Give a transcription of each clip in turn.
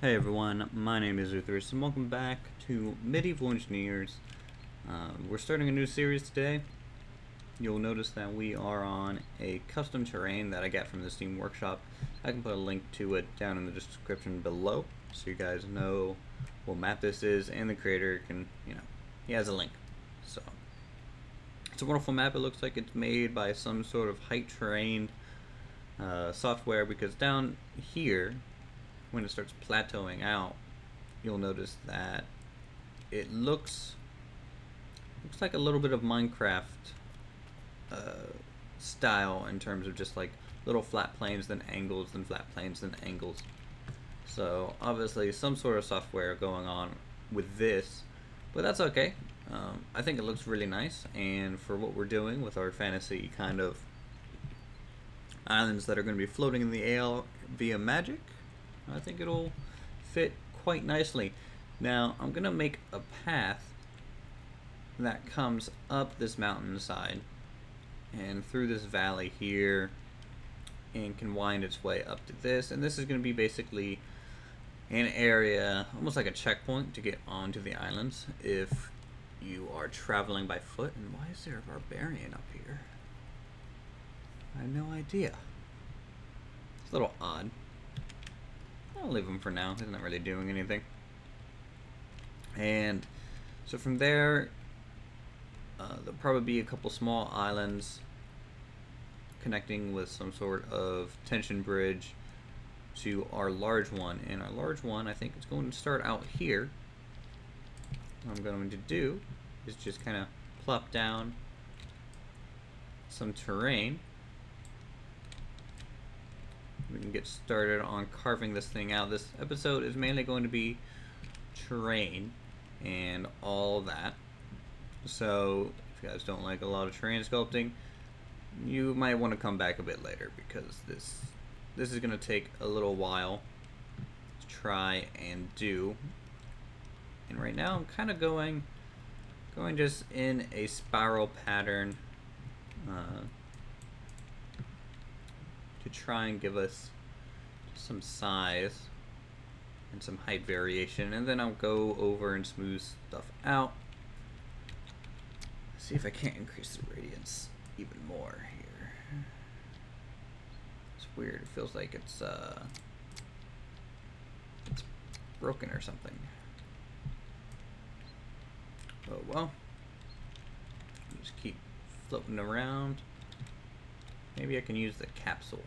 Hey everyone, my name is Uthris and welcome back to Medieval Engineers. We're starting a new series today. You'll notice that we are on a custom terrain that I got from the Steam Workshop. I can put a link to it down in the description below so you guys know what map this is, and the creator can, he has a link. So, it's a wonderful map. It looks like it's made by some sort of height terrain software, because down here, when it starts plateauing out, you'll notice that it looks like a little bit of Minecraft style, in terms of just like little flat planes, then angles, then flat planes, then angles. So obviously some sort of software going on with this, but that's okay. I think it looks really nice, and for what we're doing with our fantasy kind of islands that are going to be floating in the air via magic, I think it'll fit quite nicely. Now, I'm going to make a path that comes up this mountainside and through this valley here, and can wind its way up to this. And this is going to be basically an area, almost like a checkpoint to get onto the islands if you are traveling by foot. And why is there a barbarian up here? I have no idea. It's a little odd. I'll leave him for now. He's not really doing anything. And so from there, there'll probably be a couple small islands connecting with some sort of tension bridge to our large one. And our large one, I think, is going to start out here. What I'm going to do is just kind of plop down some terrain. We can get started on carving this thing out. This episode is mainly going to be terrain and all that. So if you guys don't like a lot of terrain sculpting, you might want to come back a bit later, because this is going to take a little while to try and do. And right now I'm kind of going just in a spiral pattern to try and give us some size and some height variation, and then I'll go over and smooth stuff out. See if I can't increase the radiance even more here. It's weird. It feels like it's broken or something. Oh well. Just keep floating around. Maybe I can use the capsule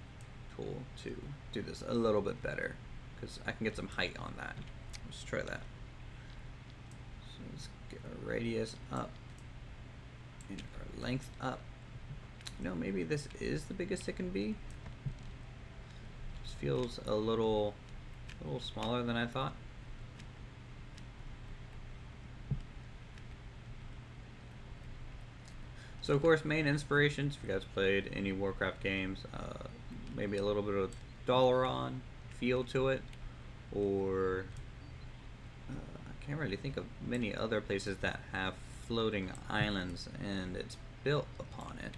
tool to do this a little bit better, because I can get some height on that. Let's try that. So let's get our radius up and our length up. You know, maybe this is the biggest it can be. This feels a little smaller than I thought. So of course, main inspirations, if you guys played any Warcraft games, maybe a little bit of Dalaran feel to it, or I can't really think of many other places that have floating islands and it's built upon it.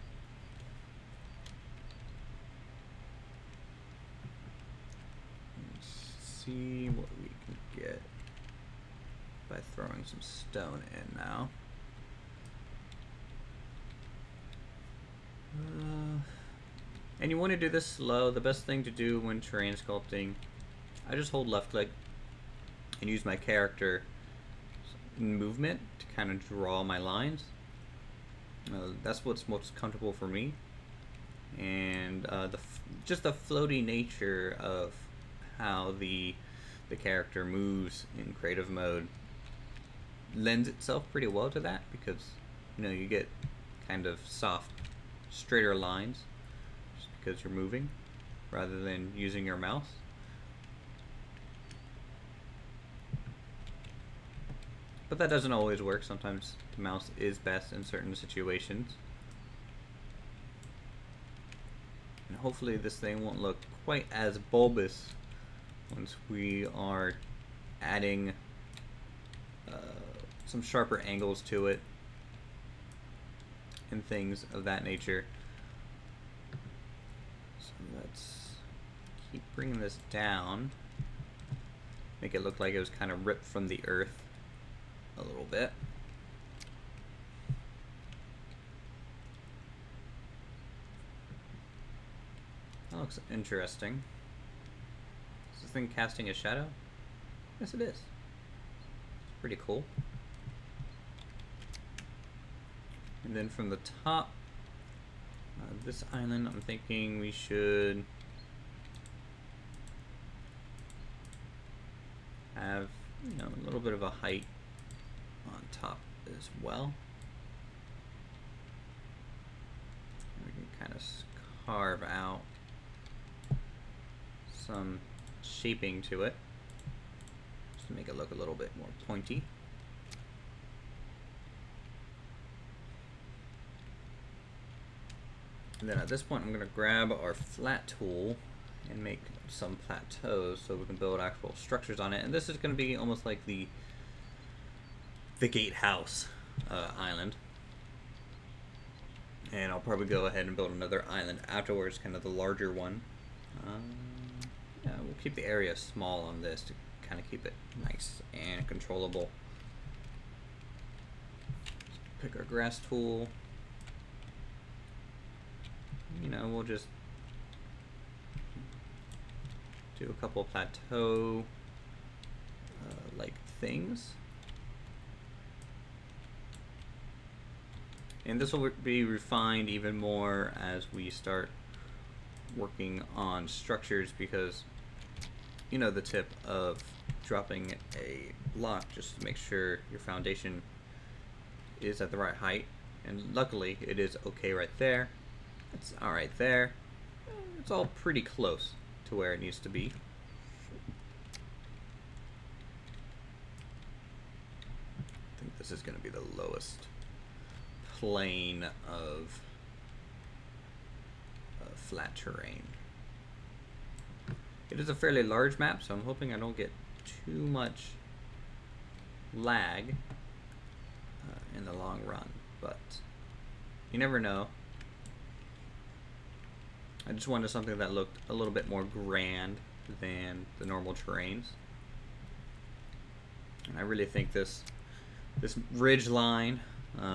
Let's see what we can get by throwing some stone in now. And you want to do this slow. The best thing to do when terrain sculpting, I just hold left click and use my character movement to kind of draw my lines. That's what's most comfortable for me. And just the floaty nature of how the character moves in creative mode lends itself pretty well to that, because you get kind of soft, straighter lines just because you're moving rather than using your mouse. But that doesn't always work. Sometimes the mouse is best in certain situations. And hopefully this thing won't look quite as bulbous once we are adding some sharper angles to it and things of that nature. So let's keep bringing this down. make it look like it was kind of ripped from the earth a little bit. That looks interesting. Is this thing casting a shadow? Yes, it is. It's pretty cool. And then from the top, this island, I'm thinking we should have, you know, a little bit of a height on top as well. And we can kind of carve out some shaping to it, just to make it look a little bit more pointy. And then at this point I'm going to grab our flat tool and make some plateaus so we can build actual structures on it. And this is going to be almost like the gatehouse island. And I'll probably go ahead and build another island afterwards, kind of the larger one. Yeah, we'll keep the area small on this to kind of keep it nice and controllable. Pick our grass tool. You know, we'll just do a couple of plateau like things. And this will be refined even more as we start working on structures, because you know the tip of dropping a block just to make sure your foundation is at the right height. And luckily it is okay right there. It's alright there. It's all pretty close to where it needs to be. I think this is going to be the lowest plane of flat terrain. It is a fairly large map, so I'm hoping I don't get too much lag in the long run, but you never know. I just wanted something that looked a little bit more grand than the normal terrains. And I really think this ridge line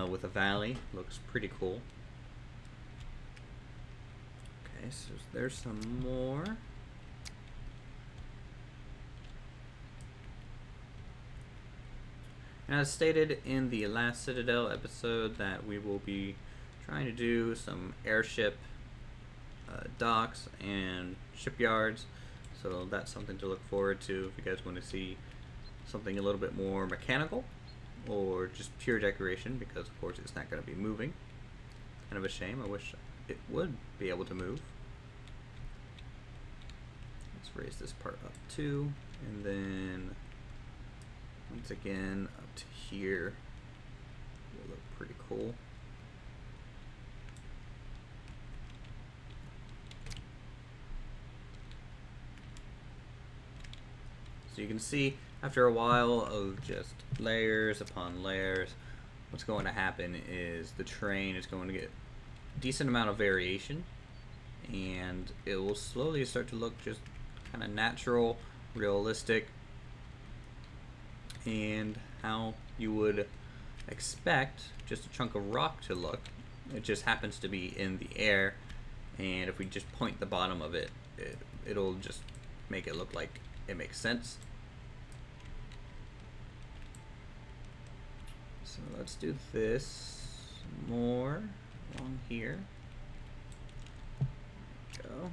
with a valley looks pretty cool. Okay, so there's some more. And as stated in the last Citadel episode, that we will be trying to do some airship docks and shipyards, so that's something to look forward to if you guys want to see something a little bit more mechanical or just pure decoration, because of course it's not going to be moving. Kind of a shame. I wish it would be able to move. Let's raise this part up too, and then once again up to here will look pretty cool. So you can see after a while of just layers upon layers, what's going to happen is the terrain is going to get a decent amount of variation, and it will slowly start to look just kind of natural, realistic, and how you would expect just a chunk of rock to look. It just happens to be in the air, and if we just point the bottom of it, it'll just make it look like it makes sense. So let's do this more along here. Go.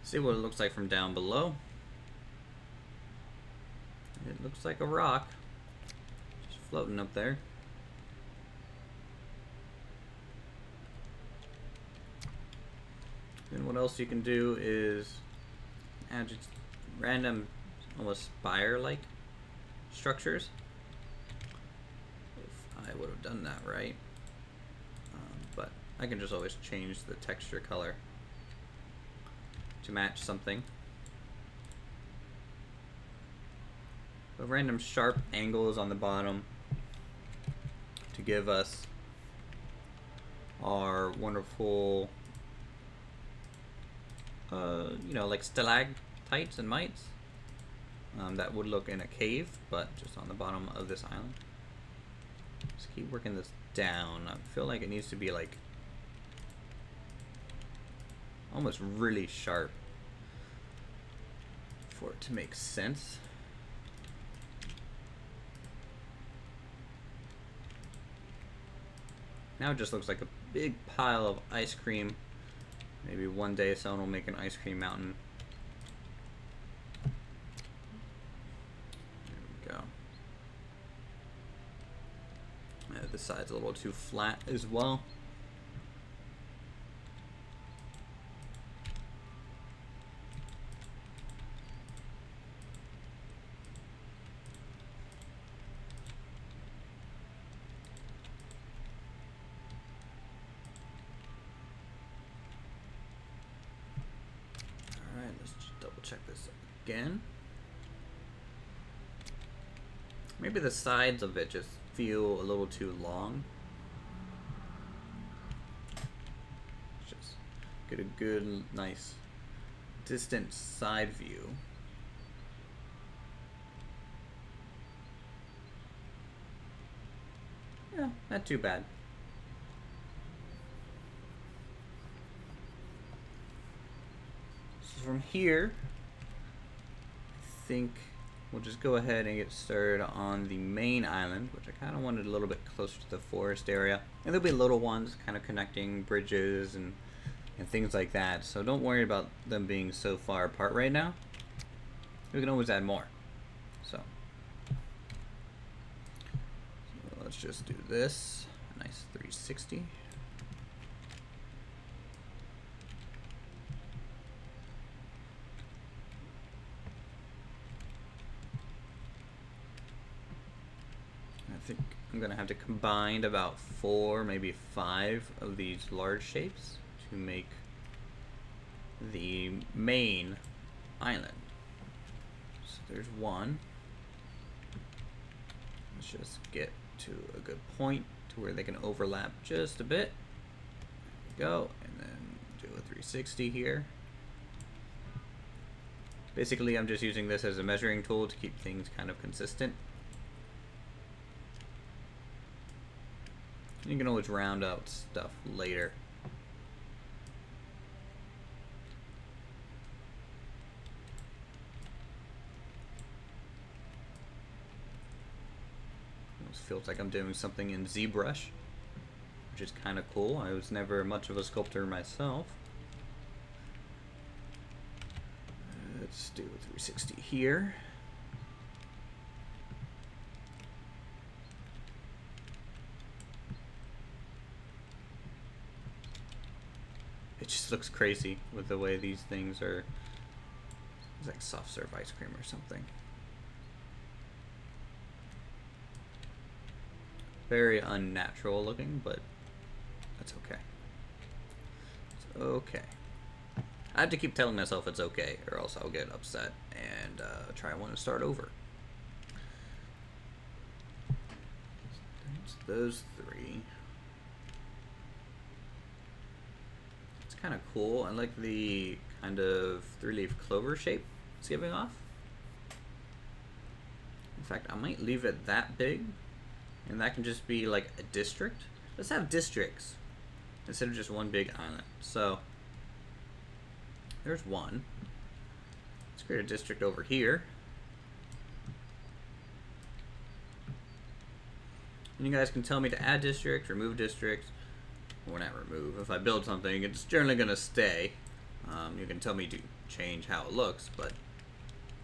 See what it looks like from down below. It looks like a rock just floating up there. Then what else you can do is add just random, almost spire-like structures. If I would have done that right. But I can just always change the texture color to match something. But random sharp angles on the bottom to give us our wonderful you know, like stalactites and mites that would look in a cave, but just on the bottom of this island. Just keep working this down. I feel like it needs to be like almost really sharp for it to make sense. Now it just looks like a big pile of ice cream. Maybe one day someone will make an ice cream mountain. There we go. This side's a little too flat as well. Check this again. Maybe the sides of it just feel a little too long. Just get a good, nice, distant side view. Yeah, not too bad. So from here, I think we'll just go ahead and get started on the main island, which I kind of wanted a little bit closer to the forest area. And there'll be little ones kind of connecting bridges and things like that. So don't worry about them being so far apart right now. We can always add more. So let's just do this. A nice 360. I think I'm going to have to combine about 4, maybe 5 of these large shapes to make the main island. So there's one. Let's just get to a good point to where they can overlap just a bit. There we go. And then do a 360 here. Basically, I'm just using this as a measuring tool to keep things kind of consistent. You can always round out stuff later. Almost feels like I'm doing something in ZBrush, which is kind of cool. I was never much of a sculptor myself. Let's do a 360 here. It just looks crazy with the way these things are. It's like soft serve ice cream or something. Very unnatural looking, but that's okay. It's okay. I have to keep telling myself it's okay, or else I'll get upset and try and want to start over. That's those 3. Kind of cool. I like the kind of 3-leaf clover shape it's giving off. In fact, I might leave it that big, and that can just be like a district. Let's have districts instead of just one big island. So there's one. Let's create a district over here. And you guys can tell me to add districts, remove districts. Or not remove. If I build something, it's generally going to stay. You can tell me to change how it looks, but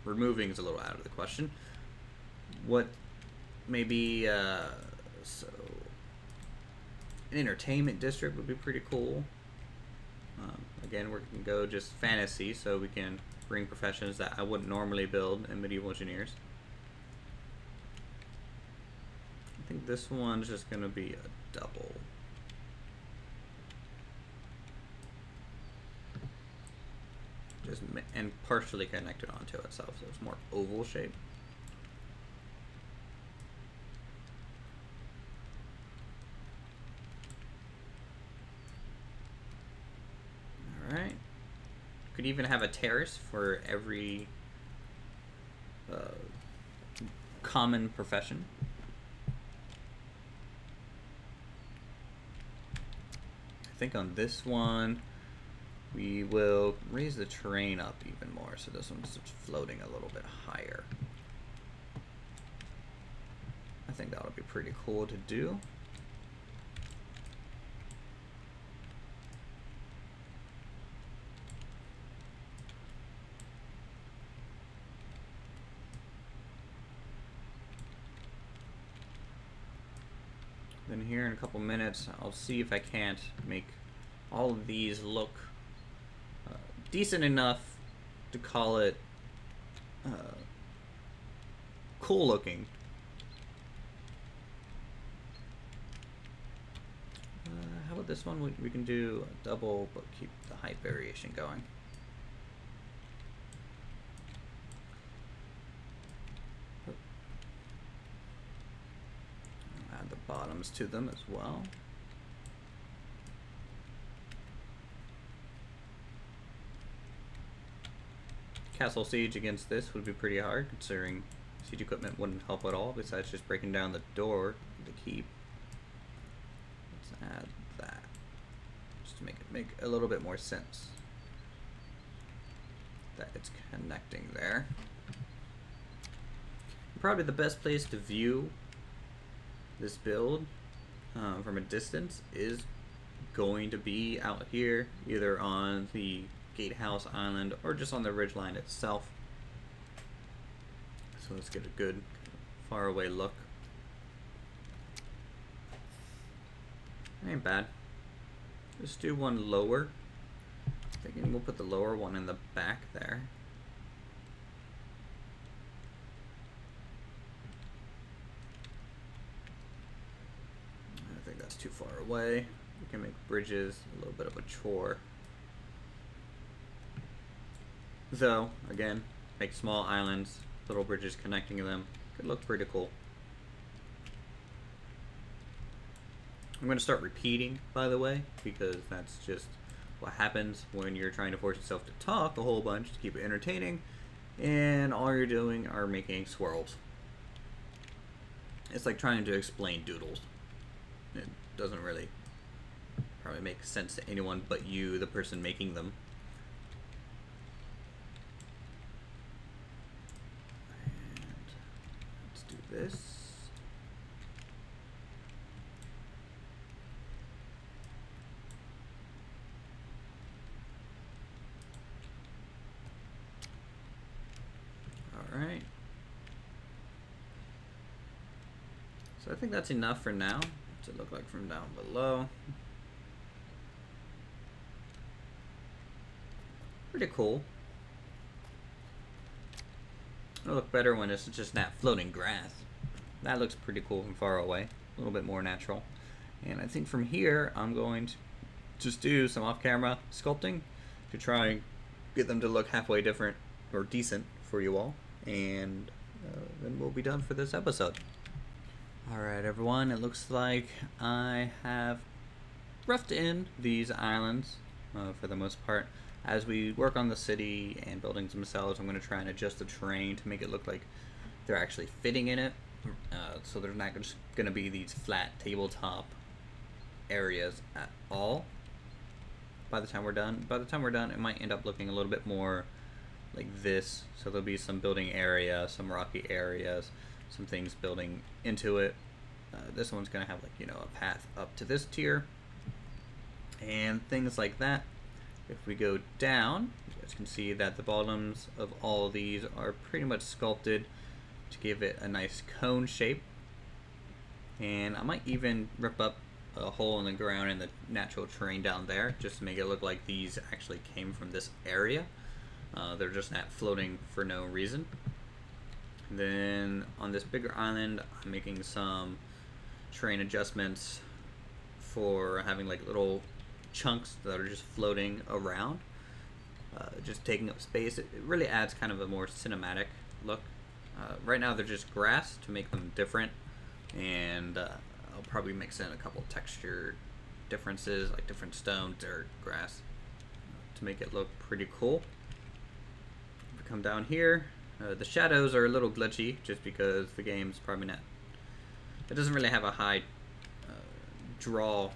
removing is a little out of the question. What maybe so an entertainment district would be pretty cool. Again, we can go just fantasy, so we can bring professions that I wouldn't normally build in Medieval Engineers. I think this one's just going to be a double. Just and partially connected onto itself, so it's more oval shape. All right. Could could even have a terrace for every common profession. I think on this one we will raise the terrain up even more, so this one's just floating a little bit higher. I think that'll be pretty cool to do. Then here in a couple minutes, I'll see if I can't make all of these look decent enough to call it cool looking. How about this one? We can do a double, but keep the height variation going. Add the bottoms to them as well. Castle siege against this would be pretty hard, considering siege equipment wouldn't help at all, besides just breaking down the door of the keep. Let's add that, just to make it make a little bit more sense that it's connecting there. Probably the best place to view this build from a distance is going to be out here, either on the Gatehouse Island or just on the ridgeline itself. So let's get a good far away look. Ain't bad. Let's do one lower. Thinking we'll put the lower one in the back there. I think that's too far away. We can make bridges a little bit of a chore. Though, again, make small islands, little bridges connecting them. Could look pretty cool. I'm going to start repeating, by the way, because that's just what happens when you're trying to force yourself to talk a whole bunch to keep it entertaining, and all you're doing are making swirls. It's like trying to explain doodles. It doesn't really probably make sense to anyone but you, the person making them. This. All right. So I think that's enough for now. What's it look like from down below? Pretty cool. It'll look better when it's just that floating grass. That looks pretty cool from far away. A little bit more natural. And I think from here, I'm going to just do some off-camera sculpting to try and get them to look halfway different or decent for you all. And then we'll be done for this episode. Alright everyone, it looks like I have roughed in these islands for the most part. As we work on the city and buildings themselves, I'm going to try and adjust the terrain to make it look like they're actually fitting in it. So there's not just going to be these flat tabletop areas at all by the time we're done. By the time we're done, it might end up looking a little bit more like this. So there'll be some building area, some rocky areas, some things building into it. This one's going to have, like, you know, a path up to this tier and things like that. If we go down, you guys can see that the bottoms of all of these are pretty much sculpted to give it a nice cone shape. And I might even rip up a hole in the ground in the natural terrain down there just to make it look like these actually came from this area. They're just not floating for no reason. And then on this bigger island, I'm making some terrain adjustments for having like little chunks that are just floating around, just taking up space. It really adds kind of a more cinematic look. Right now they're just grass to make them different, and I'll probably mix in a couple texture differences, like different stone, dirt, grass, to make it look pretty cool. come down here, the shadows are a little glitchy just because the game's probably not. It doesn't really have a high draw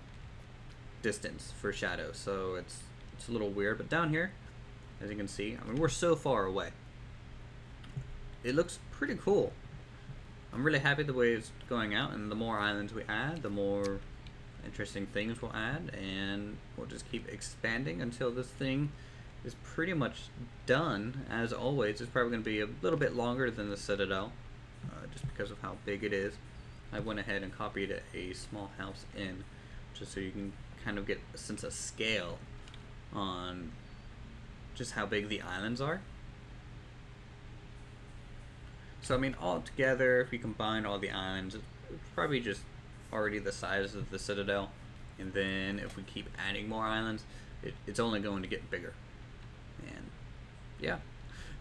distance for shadows, so it's a little weird. But down here, as you can see, I mean, we're so far away. It looks pretty cool. I'm really happy the way it's going out, and the more islands we add, the more interesting things we'll add, and we'll just keep expanding until this thing is pretty much done. As always, it's probably going to be a little bit longer than the Citadel, just because of how big it is. I went ahead and copied a small house in, just so you can kind of get a sense of scale on just how big the islands are. So I mean, all together, if we combine all the islands, it's probably just already the size of the Citadel. And then if we keep adding more islands, it's only going to get bigger. And yeah,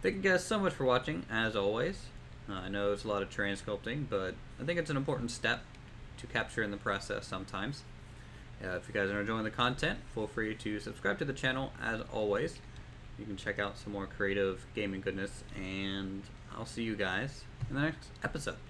thank you guys so much for watching, as always. I know it's a lot of terrain sculpting, but I think it's an important step to capture in the process sometimes. If you guys are enjoying the content, feel free to subscribe to the channel, as always. You can check out some more creative gaming goodness, and I'll see you guys in the next episode.